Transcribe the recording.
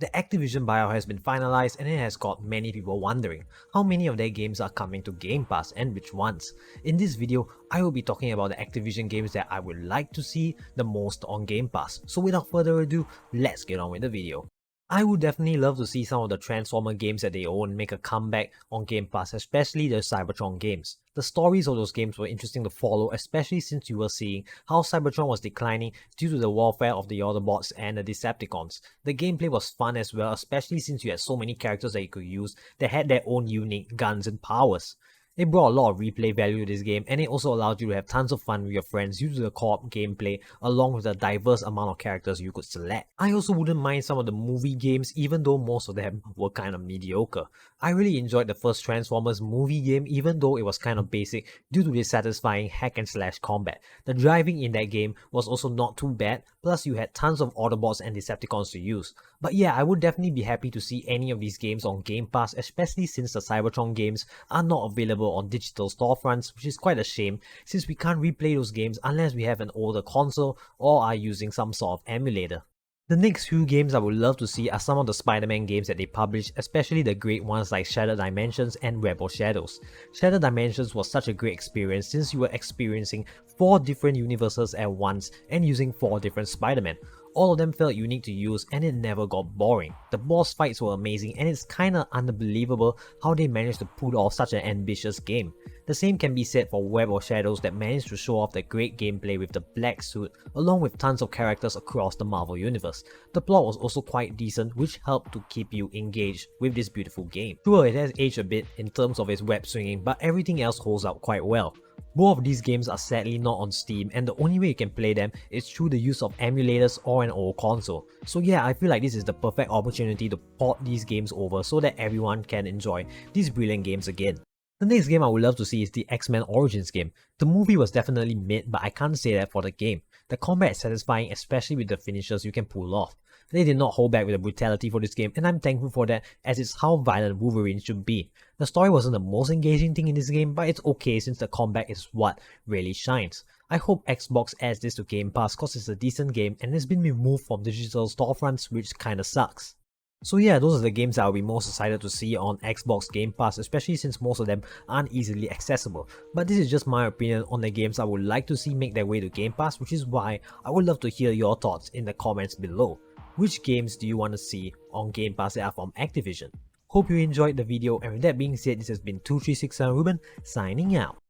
The Activision buyout has been finalized and it has got many people wondering how many of their games are coming to Game Pass and which ones. In this video, I will be talking about the Activision games that I would like to see the most on Game Pass. So without further ado, let's get on with the video. I would definitely love to see some of the Transformer games that they own make a comeback on Game Pass, especially the Cybertron games. The stories of those games were interesting to follow, especially since you were seeing how Cybertron was declining due to the warfare of the Autobots and the Decepticons. The gameplay was fun as well, especially since you had so many characters that you could use that had their own unique guns and powers. It brought a lot of replay value to this game, and it also allowed you to have tons of fun with your friends due to the co-op gameplay along with the diverse amount of characters you could select. I also wouldn't mind some of the movie games, even though most of them were kind of mediocre. I really enjoyed the first Transformers movie game, even though it was kind of basic due to the satisfying hack and slash combat. The driving in that game was also not too bad, plus you had tons of Autobots and Decepticons to use. But yeah, I would definitely be happy to see any of these games on Game Pass, especially since the Cybertron games are not available on digital storefronts, which is quite a shame since we can't replay those games unless we have an older console or are using some sort of emulator. The next few games I would love to see are some of the Spider-Man games that they published, especially the great ones like Shattered Dimensions and Web of Shadows. Shattered Dimensions was such a great experience since you were experiencing 4 different universes at once and using 4 different Spider-Man. All of them felt unique to use and it never got boring. The boss fights were amazing and it's kinda unbelievable how they managed to pull off such an ambitious game. The same can be said for Web of Shadows that managed to show off the great gameplay with the black suit along with tons of characters across the Marvel universe. The plot was also quite decent, which helped to keep you engaged with this beautiful game. Sure, it has aged a bit in terms of its web swinging, but everything else holds up quite well. Both of these games are sadly not on Steam, and the only way you can play them is through the use of emulators or an old console. So yeah, I feel like this is the perfect opportunity to port these games over so that everyone can enjoy these brilliant games again. The next game I would love to see is the X-Men Origins game. The movie was definitely mid, but I can't say that for the game. The combat is satisfying, especially with the finishes you can pull off. They did not hold back with the brutality for this game, and I'm thankful for that as it's how violent Wolverine should be. The story wasn't the most engaging thing in this game, but it's okay since the combat is what really shines. I hope Xbox adds this to Game Pass cause it's a decent game and it's been removed from digital storefronts, which kinda sucks. So yeah, those are the games I'll be most excited to see on Xbox Game Pass, especially since most of them aren't easily accessible. But this is just my opinion on the games I would like to see make their way to Game Pass, which is why I would love to hear your thoughts in the comments below. Which games do you want to see on Game Pass that are from Activision? Hope you enjoyed the video, and with that being said, this has been 2367 Ruben signing out.